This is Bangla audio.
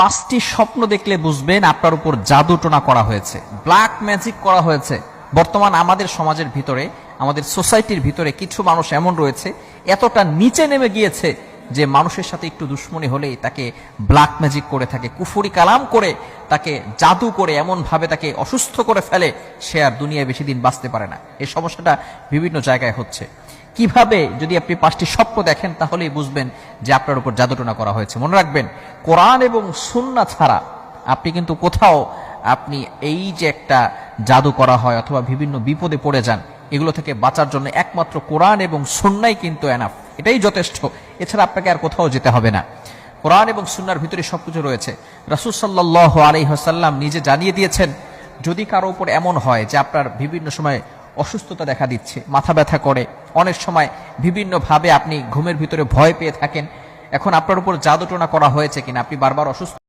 পাঁচটি স্বপ্ন দেখলে বুঝবেন আপনার উপর জাদু টোনা করা হয়েছে, ব্ল্যাক ম্যাজিক করা হয়েছে। বর্তমান আমাদের সমাজের ভিতরে, আমাদের সোসাইটির ভিতরে কিছু মানুষ এমন রয়েছে, এতটা নিচে নেমে গিয়েছে যে মানুষের সাথে একটু দুশ্মনী হলেই তাকে ব্ল্যাক ম্যাজিক করে থাকে, কুফরি কালাম করে, তাকে জাদু করে এমন ভাবে তাকে অসুস্থ করে ফেলে, সে আর দুনিয়ায় বেশি দিন বাঁচতে পারে না। এই সমস্যাটা বিভিন্ন জায়গায় হচ্ছে। কিভাবে, যদি আপনি পাঁচটি স্বপ্ন দেখেন তাহলেই বুঝবেন যে আপনার উপর জাদুটোনা করা হয়েছে। মনে রাখবেন, কোরআন এবং সুন্নাহ ছাড়া আপনি কিন্তু কোথাও আপনি এই যে একটা জাদু করা হয় অথবা বিভিন্ন বিপদে পড়ে যান, এগুলো থেকে বাঁচার জন্য একমাত্র কোরআন এবং সুন্নাহই কিন্তু এনাফ, এটাই যথেষ্ট। এছাড়া আপনাকে আর কোথাও যেতে হবে না। কোরআন এবং সুন্নাহর ভিতরে সবকিছু রয়েছে। রাসূল সাল্লাল্লাহু আলাইহি ওয়াসাল্লাম নিজে জানিয়ে দিয়েছেন, যদি কারো উপর এমন হয় যে আপনার বিভিন্ন সময় অসুস্থতা দেখা দিচ্ছে, মাথা ব্যথা করে, অনেক সময় বিভিন্ন ভাবে আপনি ঘুমের ভিতরে ভয় পেয়ে থাকেন, এখন আপনার উপর জাদুটোনা করা হয়েছে কিনা, আপনি বারবার অসুস্থ